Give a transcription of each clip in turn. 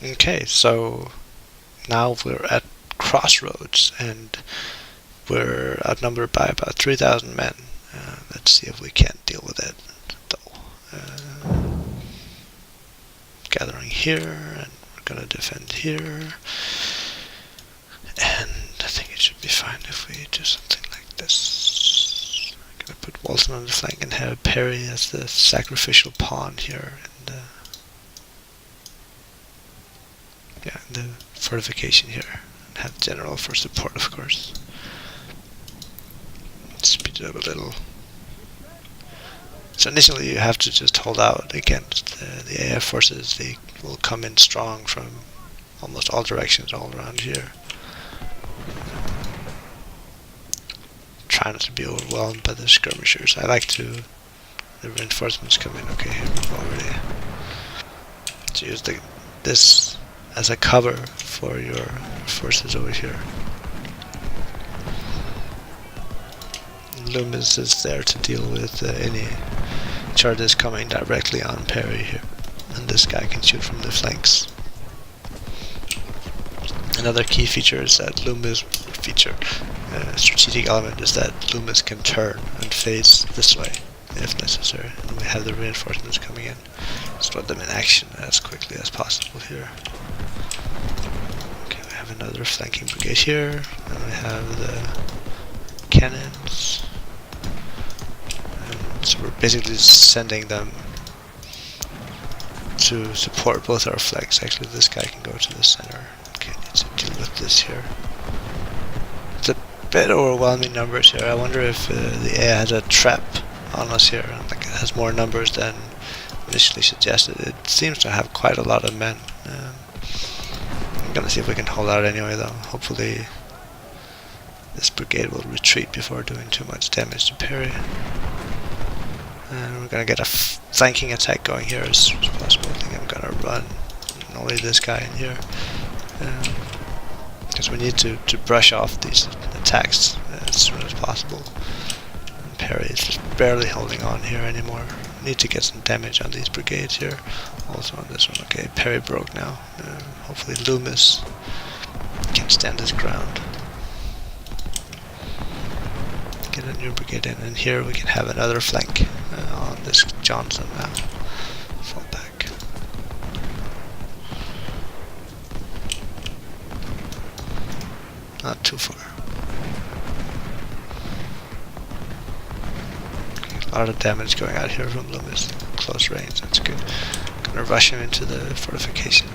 Okay, so now we're at Crossroads, and we're outnumbered by about 3,000 men. Let's see if we can't deal with it, though. Gathering here, and we're gonna defend here. And I think it should be fine if we do something like this. I'm gonna put Walton on the flank and have Perry as the sacrificial pawn here, and the fortification here, and have General for support, of course. Speed it up a little. So initially you have to just hold out against the AF forces. They will come in strong from almost all directions all around here. Try not to be overwhelmed by the skirmishers. I like to... the reinforcements come in. Okay, here we've already... to use this as a cover for your forces over here. Loomis is there to deal with any charges coming directly on Perry here, and this guy can shoot from the flanks. Another key feature is that Loomis strategic element is that Loomis can turn and face this way if necessary, and we have the reinforcements coming in. Let's let them in action as quickly as possible here. Okay, we have another flanking brigade here, and we have the cannons. So we're basically sending them to support both our flanks. Actually, this guy can go to the center. Okay, need to deal with this here. It's a bit overwhelming numbers here. I wonder if the AI has a trap on us here. Like, it has more numbers than initially suggested. It seems to have quite a lot of men. I'm gonna see if we can hold out anyway, though. Hopefully this brigade will retreat before doing too much damage to Perry. And we're gonna get a flanking attack going here as soon as possible. I think I'm gonna run only this guy in here, because we need to brush off these attacks as soon as possible. And Perry is just barely holding on here anymore. We need to get some damage on these brigades here. Also on this one. Okay, Perry broke now. Hopefully Loomis can stand his ground. Get a new brigade in, and here we can have another flank on this Johnson now. Fall back. Not too far. Okay, a lot of damage going out here from Loomis. Close range, that's good. Gonna rush him into the fortification.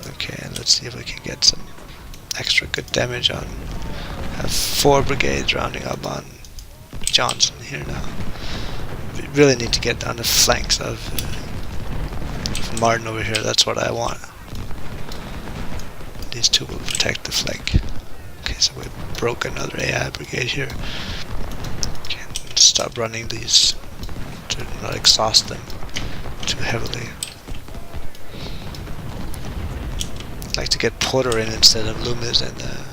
Okay, and let's see if we can get some extra good damage on. Have 4 brigades rounding up on Johnson here now. We really need to get on the flanks of Martin over here. That's what I want. These two will protect the flank. Okay, so we broke another AI brigade here. Okay, stop running these to not exhaust them too heavily. I'd like to get Porter in instead of Loomis and the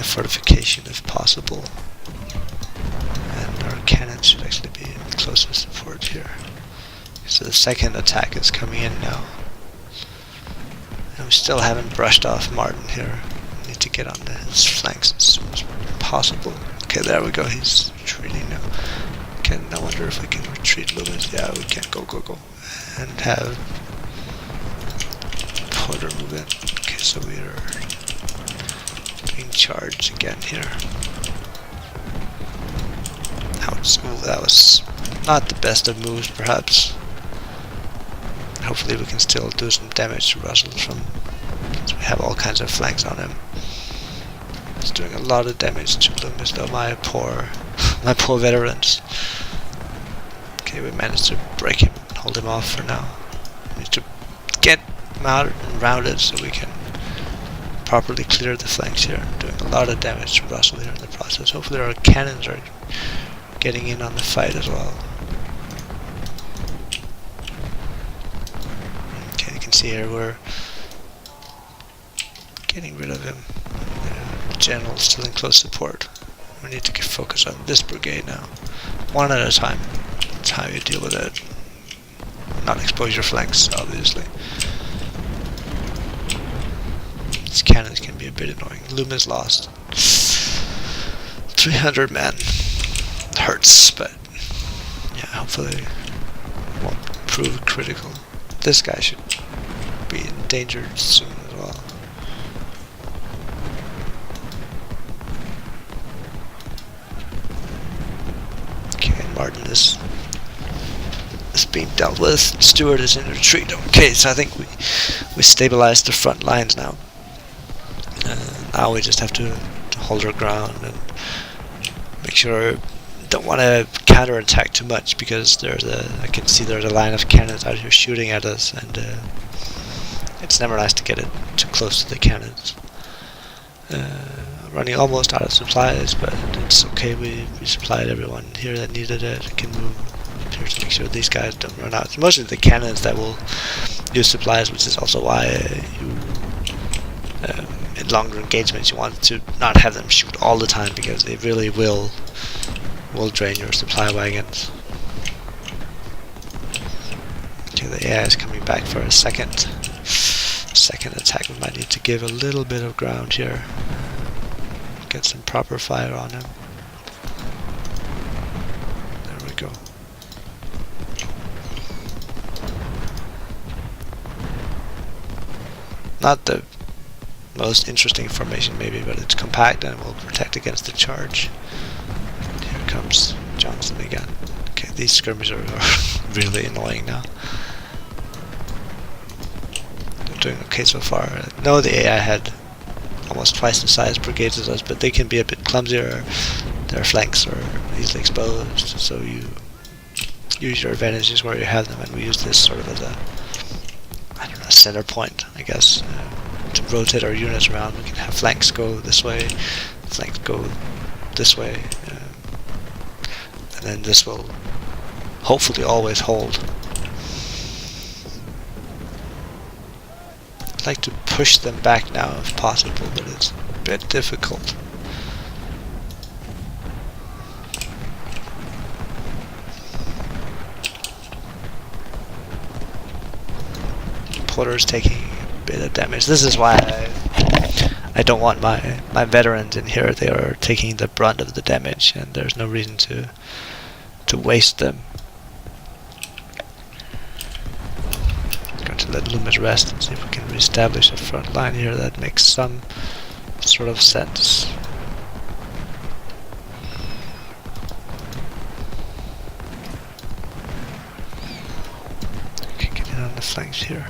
fortification if possible, and our cannons should actually be in closest support here. So the second attack is coming in now, and we still haven't brushed off Martin here. We need to get on his flanks as soon as possible. Okay, there we go, he's retreating now. Okay, I wonder if we can retreat Loomis. Yeah, we can. Go, and have Porter move in. Okay, so we are being charged again here. Ouch. Ooh, that was not the best of moves, perhaps. Hopefully we can still do some damage to Russell since we have all kinds of flanks on him. He's doing a lot of damage to Loomis, though. My poor veterans. Okay, we managed to break him and hold him off for now. We need to get him out and rounded so we can properly clear the flanks here. Doing a lot of damage to Russell here in the process. Hopefully our cannons are getting in on the fight as well. Okay, you can see here we're getting rid of him. The general's still in close support. We need to focus on this brigade now. One at a time. That's how you deal with it. not expose your flanks, obviously. These cannons can be a bit annoying. Loom is lost. 300 men. It hurts, but yeah, hopefully it won't prove critical. This guy should be endangered soon as well. Okay, Martin is being dealt with. Stewart is in retreat. Okay, so I think we stabilized the front lines now. Now we just have to hold our ground and make sure. Don't want to counterattack too much because I can see there's a line of cannons out here shooting at us, and it's never nice to get it too close to the cannons. Running almost out of supplies, but it's okay. We supplied everyone here that needed it. I can move up here to make sure these guys don't run out. It's mostly the cannons that will use supplies, which is also why in longer engagements you want to not have them shoot all the time, because they really will drain your supply wagons. Okay, the AI is coming back for a second attack. We might need to give a little bit of ground here. Get some proper fire on him. There we go. Not the most interesting formation maybe, but it's compact and will protect against the charge. Here comes Johnson again. Okay, these skirmishers are really annoying now. They're doing okay so far. No, the AI had almost twice the size brigades as us, but they can be a bit clumsier. Their flanks are easily exposed, so you use your advantages where you have them, and we use this sort of as a, I don't know, center point, I guess, to rotate our units around. We can have flanks go this way, flanks go this way, and then this will hopefully always hold. I'd like to push them back now if possible, but it's a bit difficult. Porter's taking a bit of damage. This is why I don't want my veterans in here. They are taking the brunt of the damage, and there's no reason to waste them. Going to let Loomis rest and see if we can reestablish a front line here that makes some sort of sense. Okay, get in on the flanks here.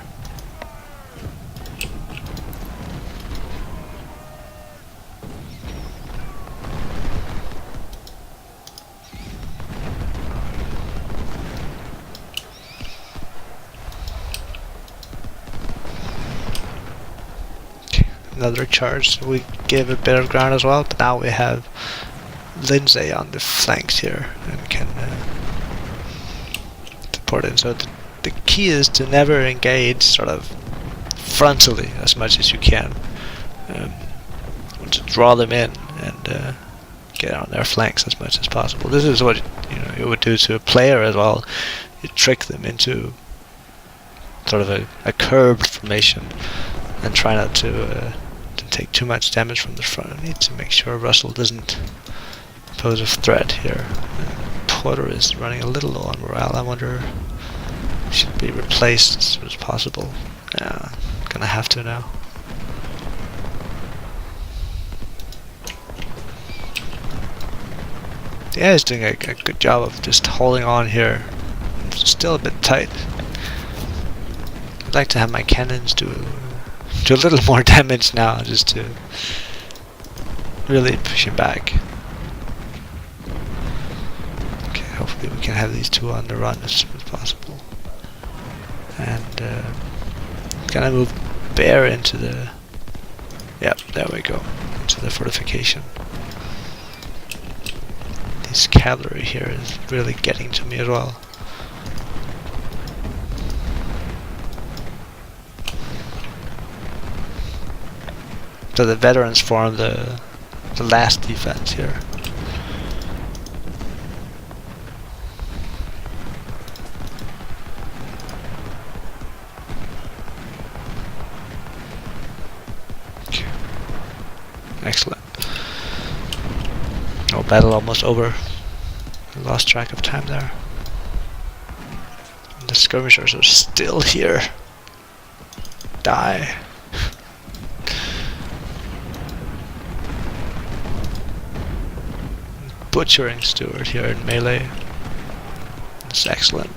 Another charge, so we gave a bit of ground as well, but now we have Lindsay on the flanks here and can support it. So the key is to never engage sort of frontally as much as you can. To draw them in and get on their flanks as much as possible. This is what you would do to a player as well. You trick them into sort of a curved formation and try not to take too much damage from the front. I need to make sure Russell doesn't pose a threat here. Porter is running a little low on morale. I wonder if he should be replaced as soon as possible. Yeah, gonna have to now. Yeah, he's doing a good job of just holding on here. It's still a bit tight. I'd like to have my cannons do a little more damage now, just to really push him back. Okay, hopefully we can have these two on the run as soon as possible. And gonna move Bear into the... Yep, there we go. Into the fortification. This cavalry here is really getting to me as well. So the veterans form the last defense here. Excellent. Oh, battle almost over. I lost track of time there. The skirmishers are still here. Die. Butchering Stuart here in melee. That's excellent.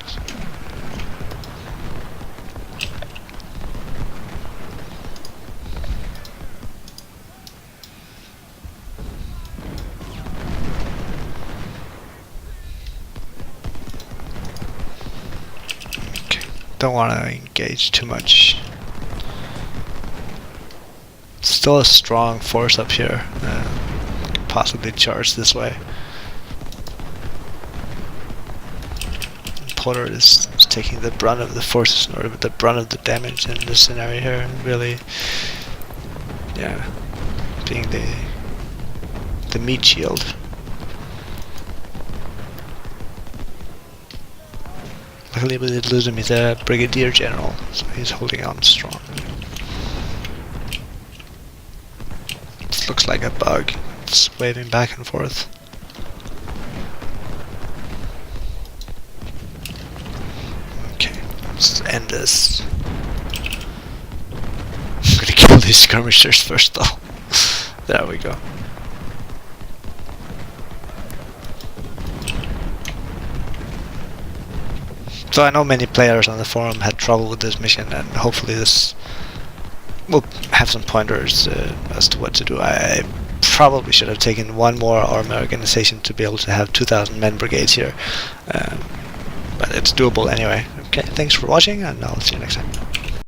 Okay, don't want to engage too much. Still a strong force up here. Could possibly charge this way. Porter is taking the brunt of the forces, or the brunt of the damage in this scenario here, and really, yeah, being the meat shield. Luckily we did lose him, he's a brigadier general, so he's holding on strong. This looks like a bug, it's waving back and forth. Let's end this. I'm gonna kill these skirmishers first though. There we go. So I know many players on the forum had trouble with this mission, and hopefully this will have some pointers as to what to do. I probably should have taken one more army organization to be able to have 2,000 men brigades here. But it's doable anyway. Okay, thanks for watching, and I'll see you next time.